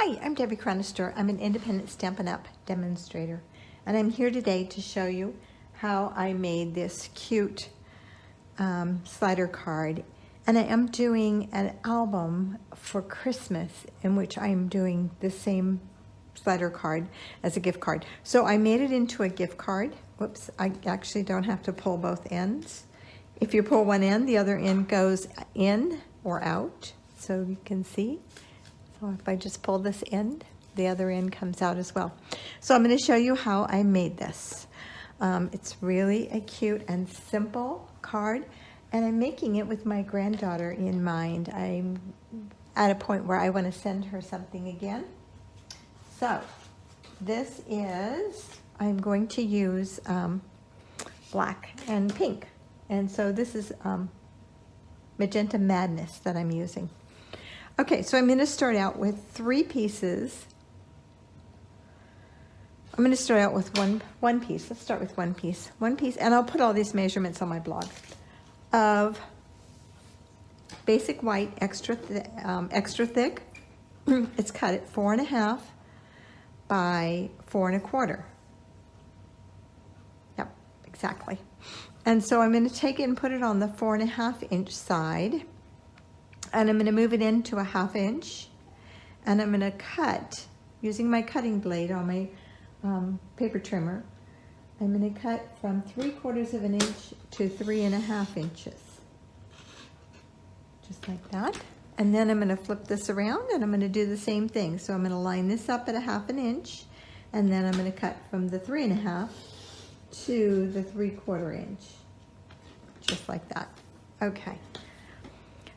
Hi, I'm Debbie Cronister. I'm an independent Stampin' Up! Demonstrator, and I'm here today to show you how I made this cute slider card. And I am doing an album for Christmas in which I'm doing the same slider card as a gift card. So I made it into a gift card. Whoops, I actually don't have to pull both ends. If you pull one end, the other end goes in or out, so you can see. So if I just pull this end, the other end comes out as well. So I'm going to show you how I made this. It's really a cute and simple card, and I'm making it with my granddaughter in mind. I'm at a point where I want to send her something again. So this is, I'm going to use black and pink. And so this is Magenta Madness that I'm using. Okay, so I'm going to start out with 3 pieces. I'm going to start out with one piece. Let's start with one piece. One piece, and I'll put all these measurements on my blog, of basic white, extra thick. It's cut at 4.5 by 4 1/4. Yep, exactly. And so I'm going to take it and put it on the 4.5 inch side. And I'm going to move it into a 1/2 inch, and I'm going to cut using my cutting blade on my paper trimmer. I'm going to cut from 3/4 of an inch to 3.5 inches, just like that. And then I'm going to flip this around, and I'm going to do the same thing. So I'm going to line this up at a 1/2 inch, and then I'm going to cut from the 3.5 to the 3/4 inch, just like that. Okay.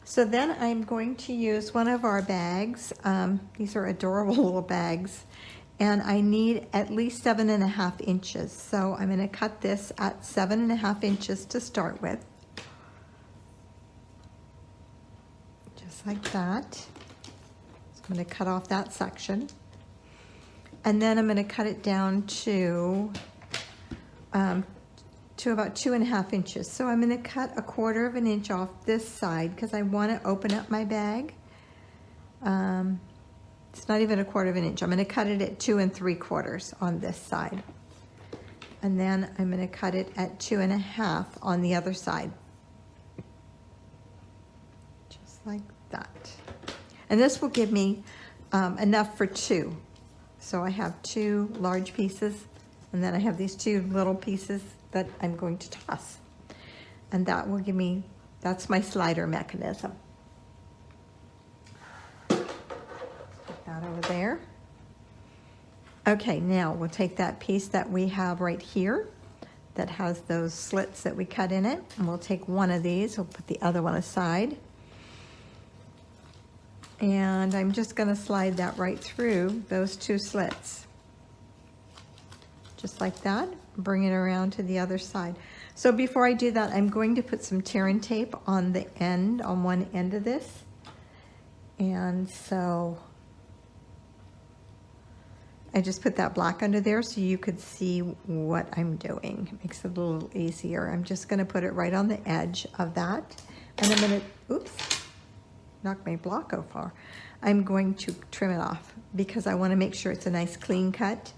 So then I'm going to use one of our bags. These are adorable little bags, and I need at least 7.5 inches. So I'm going to cut this at 7.5 inches to start with. Just like that. So I'm going to cut off that section. And then I'm going to cut it down to about 2.5 inches. So I'm going to cut 1/4 of an inch off this side because I want to open up my bag. It's not even 1/4 of an inch. I'm going to cut it at 2 3/4 on this side. And then I'm going to cut it at 2.5 on the other side. Just like that. And this will give me enough for 2. So I have 2 large pieces, and then I have these 2 little pieces that I'm going to toss. And that will give me, that's my slider mechanism. Put that over there. Okay, now we'll take that piece that we have right here that has those slits that we cut in it, and we'll take one of these, we'll put the other one aside. And I'm just gonna slide that right through those 2 slits. Just like that, bring it around to the other side. So before I do that, I'm going to put some tear and tape on the end, on one end of this. And so I just put that black under there so you could see what I'm doing. It makes it a little easier. I'm just gonna put it right on the edge of that. And I'm gonna, oops, knock my block over. I'm going to trim it off because I wanna make sure it's a nice clean cut.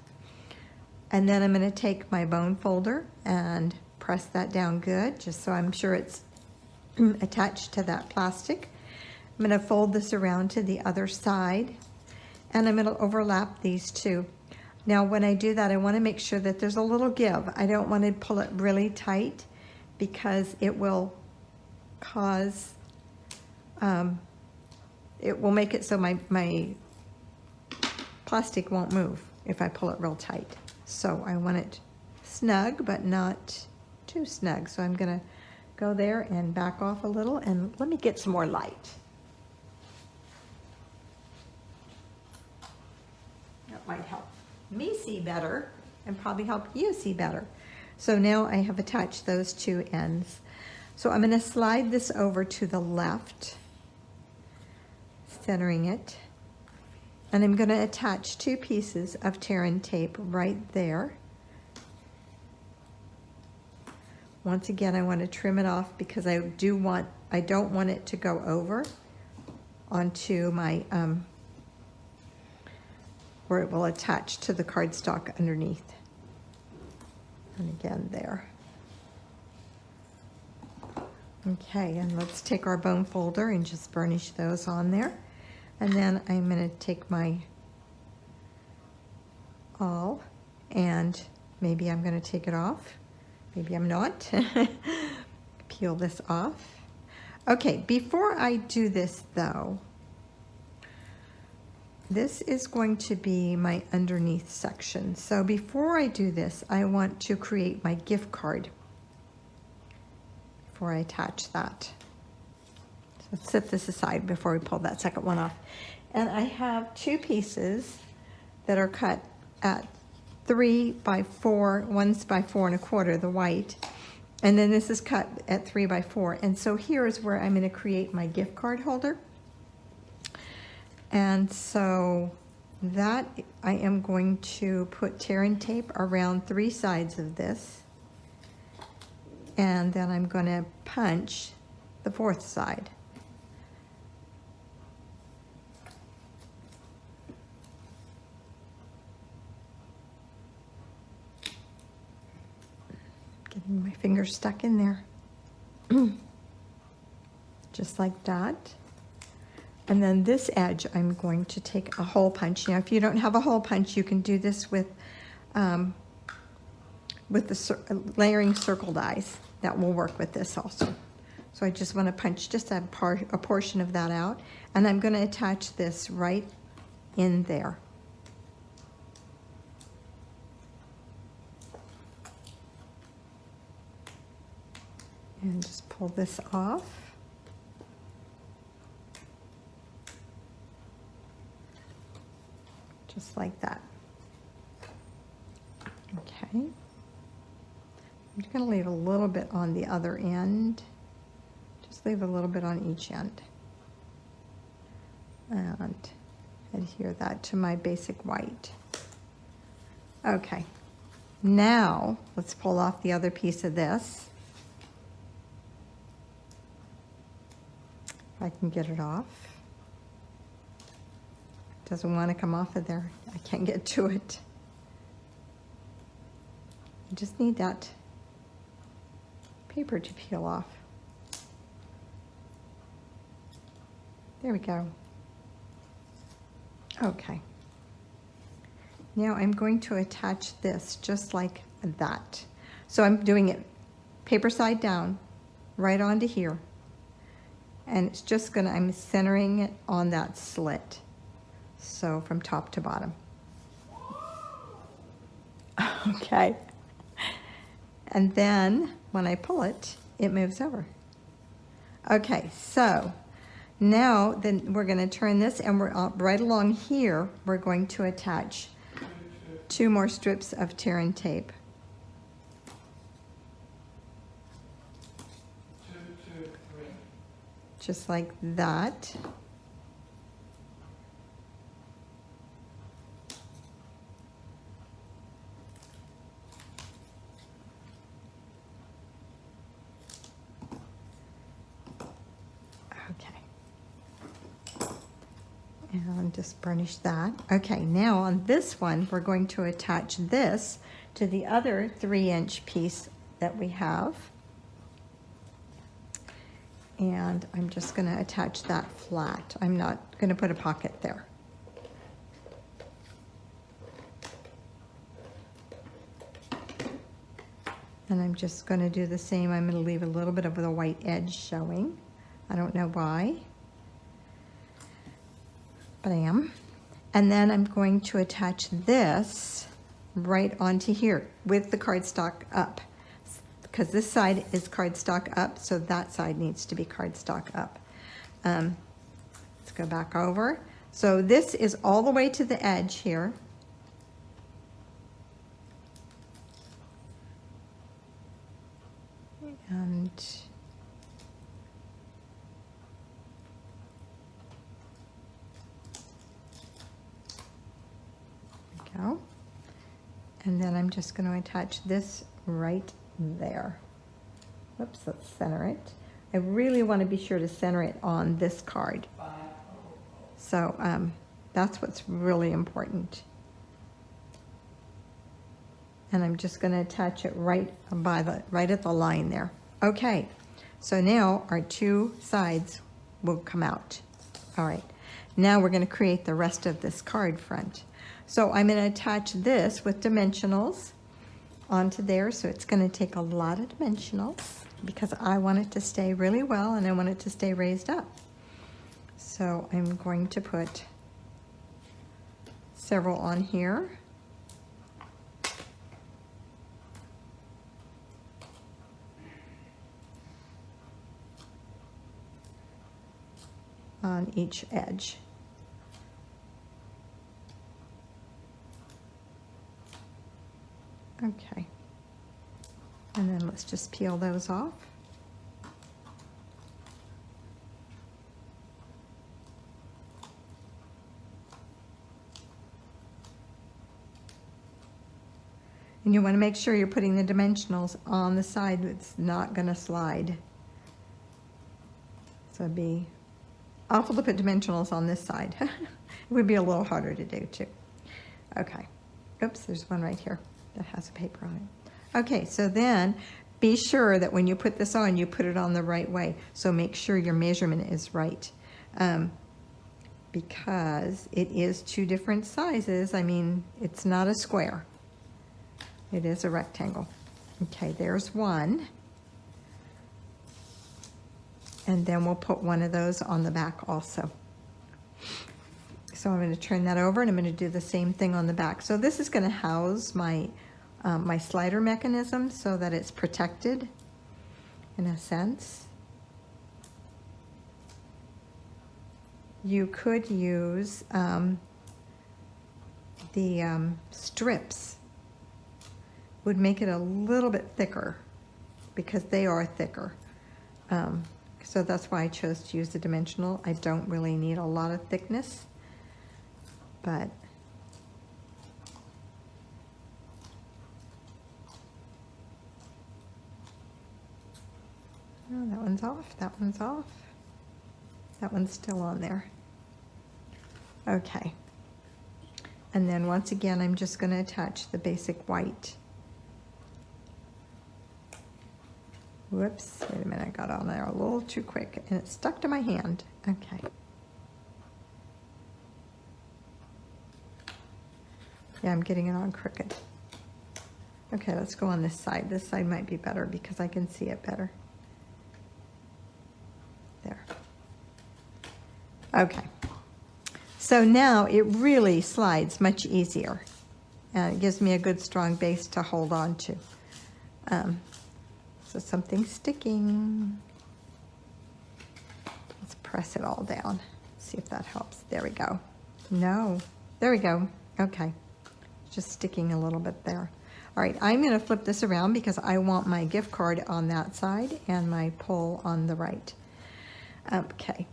And then I'm going to take my bone folder and press that down good, just so I'm sure it's attached to that plastic. I'm going to fold this around to the other side, and I'm going to overlap these 2. Now when I do that, I want to make sure that there's a little give. I don't want to pull it really tight because it will cause, it will make it so my plastic won't move if I pull it real tight. So I want it snug, but not too snug. So I'm gonna go there and back off a little, and let me get some more light. That might help me see better and probably help you see better. So now I have attached those 2 ends. So I'm gonna slide this over to the left, centering it. And I'm going to attach 2 pieces of tear and tape right there. Once again, I want to trim it off because I don't want it to go over onto my where it will attach to the cardstock underneath. And again there. Okay, and let's take our bone folder and just burnish those on there. And then I'm going to take my awl, and maybe I'm going to take it off. Maybe I'm not. Peel this off. Okay, before I do this though, this is going to be my underneath section. So before I do this, I want to create my gift card before I attach that. So let's set this aside before we pull that second one off. And I have two pieces that are cut at 3 by 4, one's by 4 1/4, the white. And then this is cut at 3 by 4. And so here is where I'm going to create my gift card holder. And so that I am going to put tear and tape around 3 sides of this. And then I'm going to punch the 4th side. Getting my finger stuck in there. Just like that. And then this edge, I'm going to take a hole punch. Now, if you don't have a hole punch, you can do this with the layering circle dies. That will work with this also. So I just want to punch just a portion of that out. And I'm going to attach this right in there. And just pull this off. Just like that. Okay. I'm just going to leave a little bit on the other end. Just leave a little bit on each end. And adhere that to my basic white. Okay. Now, let's pull off the other piece of this. If I can get it off. Doesn't want to come off of there. I can't get to it. I just need that paper to peel off. There we go. Okay. Now I'm going to attach this just like that. So I'm doing it paper side down, right onto here. And it's just gonna, I'm centering it on that slit. So from top to bottom. Okay. And then when I pull it, it moves over. Okay, so now then we're going to turn this, and we're right along here, we're going to attach 2 more strips of tear and tape. Just like that. And just burnish that. Okay, now on this one, we're going to attach this to the other 3-inch piece that we have. And I'm just going to attach that flat. I'm not going to put a pocket there. And I'm just going to do the same. I'm going to leave a little bit of the white edge showing. I don't know why, but I am. And then I'm going to attach this right onto here with the cardstock up, because this side is cardstock up, so that side needs to be cardstock up. Let's go back over. So this is all the way to the edge here. And go. And then I'm just going to attach this right there. Whoops, let's center it. I really want to be sure to center it on this card. So that's what's really important. and I'm just going to attach it right at the line there. Okay, so now our two sides will come out. All right, now we're going to create the rest of this card front. So I'm going to attach this with dimensionals onto there, so it's going to take a lot of dimensionals because I want it to stay really well and I want it to stay raised up. So I'm going to put several on here. On each edge. Okay. And then let's just peel those off. And you want to make sure you're putting the dimensionals on the side that's not going to slide. So it'd be awful to put dimensionals on this side. It would be a little harder to do too. Okay. Oops, there's one right here that has a paper on it. Okay, so then be sure that when you put this on, you put it on the right way. So make sure your measurement is right. Because it is two different sizes. I mean, it's not a square. It is a rectangle. Okay, there's one. And then we'll put one of those on the back also. So I'm going to turn that over and I'm going to do the same thing on the back. So this is going to house my, my slider mechanism so that it's protected in a sense. You could use the strips. Would make it a little bit thicker because they are thicker. So that's why I chose to use the dimensional. I don't really need a lot of thickness, but oh, that one's off, that one's off. That one's still on there. Okay. And then once again, I'm just going to attach the basic white. Whoops, wait a minute, I got on there a little too quick and it stuck to my hand. Okay. Yeah, I'm getting it on crooked. Okay, let's go on this side. This side might be better because I can see it better. There. Okay. So now it really slides much easier. And it gives me a good strong base to hold on to. So something's sticking. Let's press it all down. See if that helps. There we go. No. There we go. Okay. Just sticking a little bit there. All right, I'm going to flip this around because I want my gift card on that side and my pull on the right. Okay.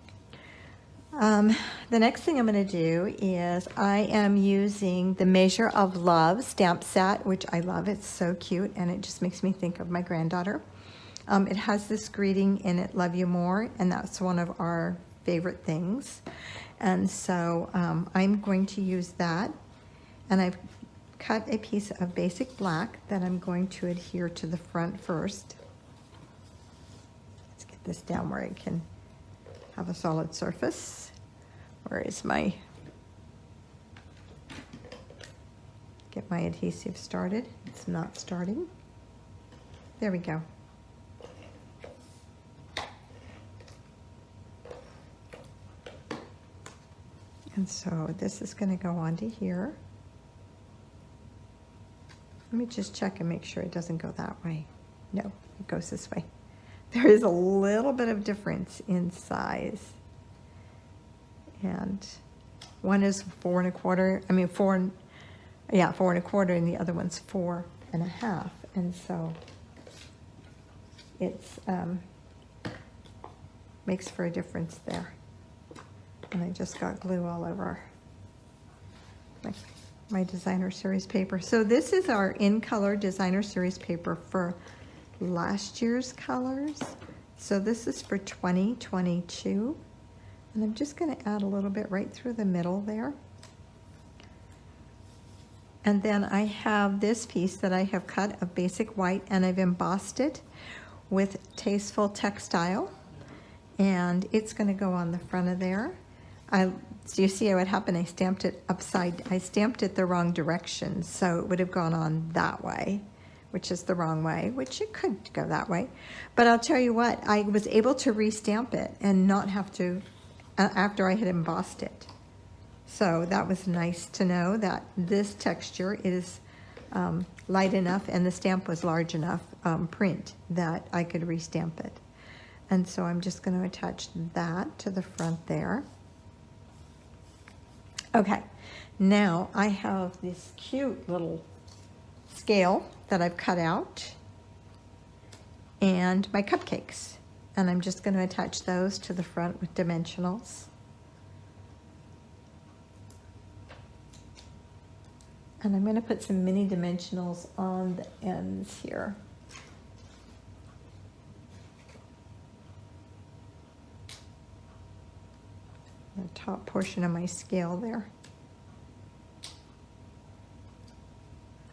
The next thing I'm going to do is I am using the Measure of Love stamp set, which I love. It's so cute, and it just makes me think of my granddaughter. It has this greeting in it, "Love you more," and that's one of our favorite things. And so I'm going to use that, and I've cut a piece of basic black that I'm going to adhere to the front first. Let's get this down where I can have a solid surface. Where is my, get my adhesive started. It's not starting. There we go. And so this is going to go onto here. Let me just check and make sure it doesn't go that way. No, it goes this way. There is a little bit of difference in size. And one is 4 1/4, I mean 4 1/4, and the other one's 4 1/2. And so it's makes for a difference there. And I just got glue all over my designer series paper. So this is our in color designer series paper for last year's colors. So this is for 2022. And I'm just going to add a little bit right through the middle there. And then I have this piece that I have cut of basic white, and I've embossed it with Tasteful Textile, and it's going to go on the front of there. So you see what happened? I stamped it I stamped it the wrong direction, so it would have gone on that way, which is the wrong way, which it could go that way. But I'll tell you what, I was able to restamp it and not have to, after I had embossed it. So that was nice to know that this texture is light enough and the stamp was large enough print that I could restamp it. And so I'm just going to attach that to the front there. Okay, now I have this cute little scale that I've cut out and my cupcakes. And I'm just going to attach those to the front with dimensionals. And I'm going to put some mini dimensionals on the ends here. The top portion of my scale there.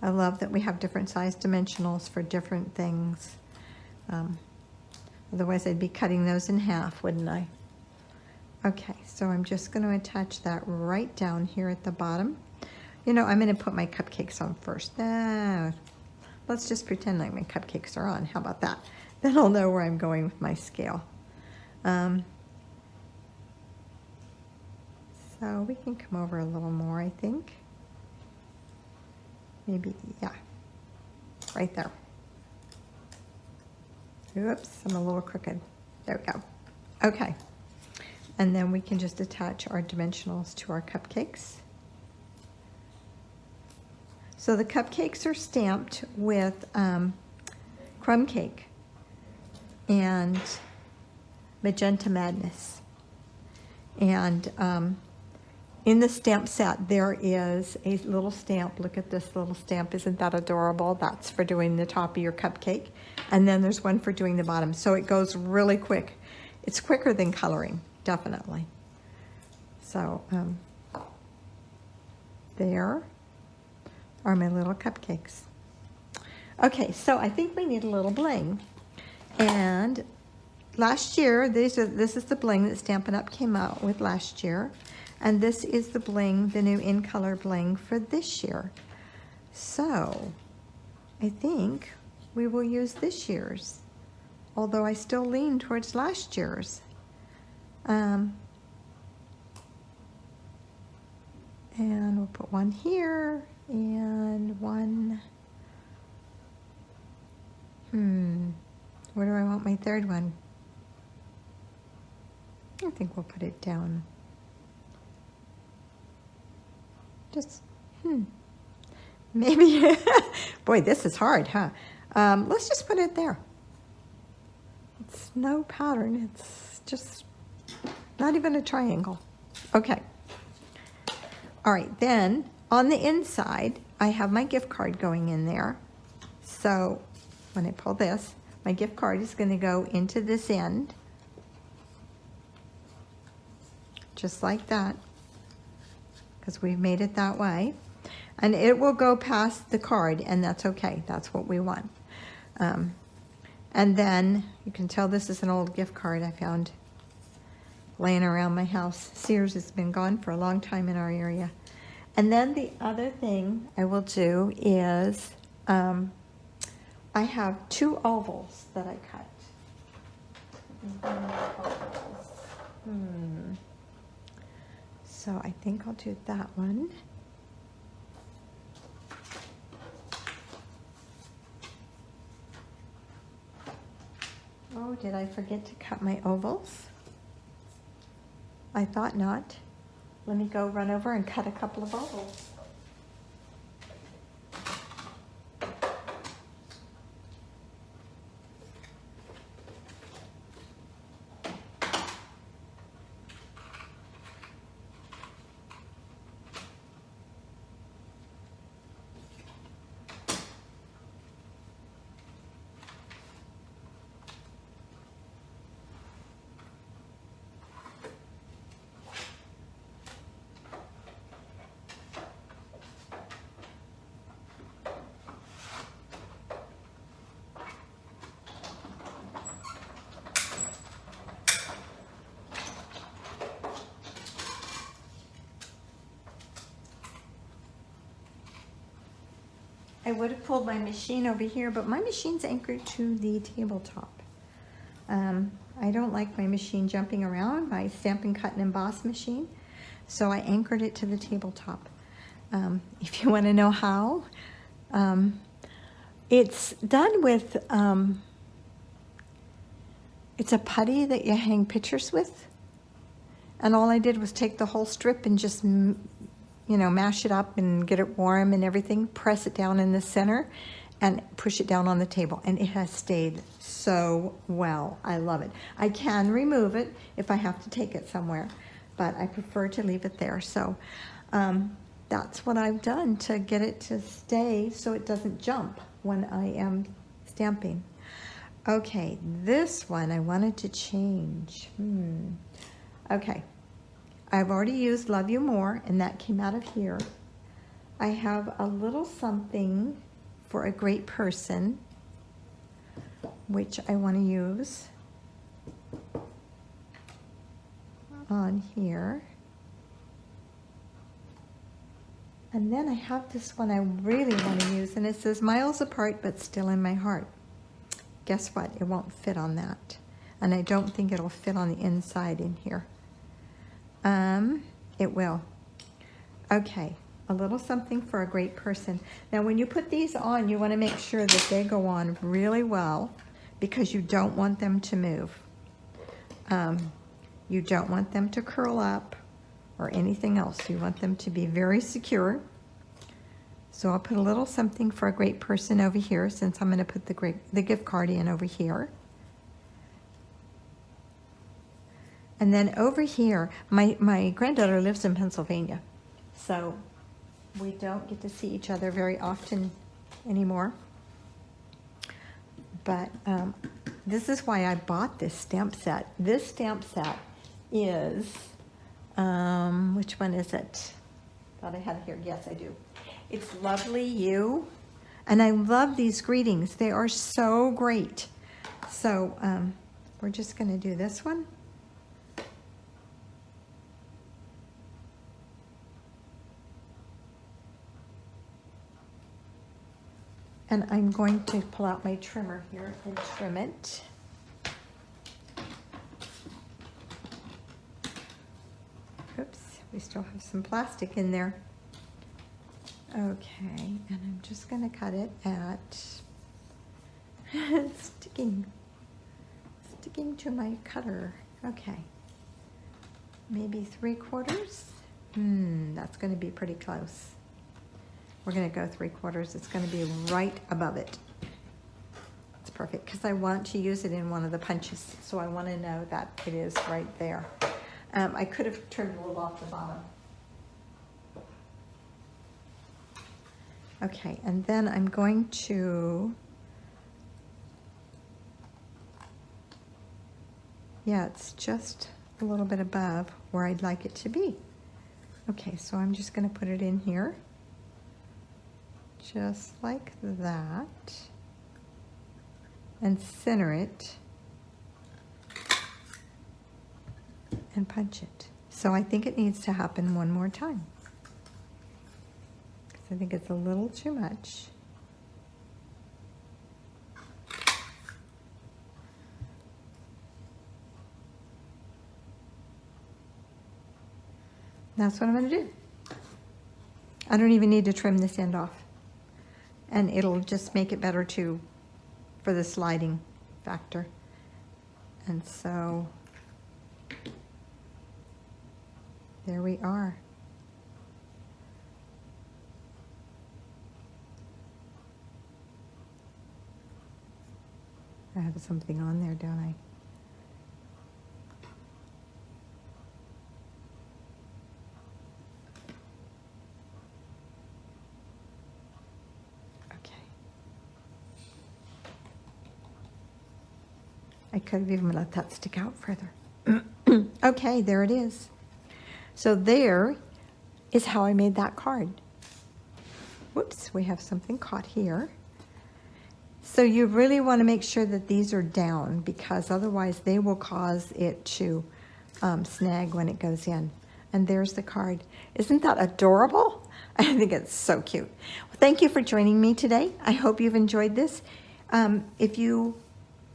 I love that we have different size dimensionals for different things. Otherwise I'd be cutting those in half, wouldn't I? Okay, so I'm just going to attach that right down here at the bottom. You know, I'm going to put my cupcakes on first. Let's just pretend like my cupcakes are on. How about that? Then I'll know where I'm going with my scale. So we can come over a little more, I think. Maybe, yeah, right there. Oops, I'm a little crooked. There we go. Okay, and then we can just attach our dimensionals to our cupcakes. So the cupcakes are stamped with Crumb Cake and Magenta Madness. And in the stamp set, there is a little stamp. Look at this little stamp. Isn't that adorable? That's for doing the top of your cupcake. And then there's one for doing the bottom. So it goes really quick. It's quicker than coloring, definitely. So there are my little cupcakes. Okay, so I think we need a little bling. And last year, this is the bling that Stampin' Up! Came out with last year. And this is the bling, the new In Color bling for this year. So I think we will use this year's, although I still lean towards last year's. And we'll put one here and one, where do I want my third one? I think we'll put it down. Just, maybe, boy, this is hard, huh? Let's just put it there. It's no pattern, it's just not even a triangle. Okay. All right, then on the inside, I have my gift card going in there. So when I pull this, my gift card is going to go into this end, just like that, because we've made it that way. And it will go past the card, and that's okay. That's what we want. And then you can tell this is an old gift card I found laying around my house. Sears has been gone for a long time in our area. And then the other thing I will do is I have 2 ovals that I cut. So I think I'll do that one. Oh, did I forget to cut my ovals? I thought not. Let me go run over and cut a couple of ovals. I would have pulled my machine over here, but my machine's anchored to the tabletop. I don't like my machine jumping around, my Stampin' Cut and Emboss machine, so I anchored it to the tabletop. If you want to know how, it's done with, it's a putty that you hang pictures with, and all I did was take the whole strip and just, mash it up and get it warm and everything, press it down in the center, and push it down on the table, and it has stayed so well. I love it. I can remove it if I have to take it somewhere, but I prefer to leave it there. So that's what I've done to get it to stay so it doesn't jump when I am stamping. Okay, this one I wanted to change. Okay, I've already used Love You More, and that came out of here. I have a little something for a great person, which I want to use on here. And then I have this one I really want to use, and it says Miles Apart but Still in My Heart. Guess what? It won't fit on that. And I don't think it'll fit on the inside in here. It will. Okay, a little something for a great person. Now when you put these on, you want to make sure that they go on really well, because you don't want them to move. You don't want them to curl up or anything else. You want them to be very secure. So I'll put a little something for a great person over here, since I'm going to put the gift card in over here. And then over here, my granddaughter lives in Pennsylvania, so we don't get to see each other very often anymore. But this is why I bought this stamp set. This stamp set is, which one is it? Thought I had it here. Yes, I do. It's Lovely You. And I love these greetings. They are so great. So we're just going to do this one. And I'm going to pull out my trimmer here and trim it. Oops, we still have some plastic in there. Okay, and I'm just going to cut it at, it's sticking to my cutter. Okay, maybe 3/4. That's going to be pretty close. We're going to go 3/4. It's going to be right above it. It's perfect, because I want to use it in one of the punches, so I want to know that it is right there. I could have trimmed a little off the bottom. Okay, and then I'm going to, it's just a little bit above where I'd like it to be. Okay, so I'm just going to put it in here. Just like that, and center it and punch it. So I think it needs to happen one more time, because I think it's a little too much. That's what I'm going to do. I don't even need to trim this end off. And it'll just make it better too for the sliding factor. And so there we are. I have something on there, don't I? I could have even let that stick out further. Okay, there it is. So there is how I made that card. Whoops, we have something caught here. So you really want to make sure that these are down, because otherwise they will cause it to snag when it goes in. And there's the card. Isn't that adorable? I think it's so cute. Well, thank you for joining me today. I hope you've enjoyed this. I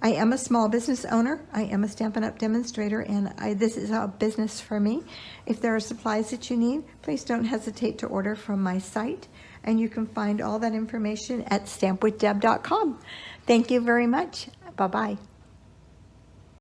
am a small business owner. I am a Stampin' Up! Demonstrator, and this is a business for me. If there are supplies that you need, please don't hesitate to order from my site, and you can find all that information at stampwithdeb.com. Thank you very much. Bye-bye.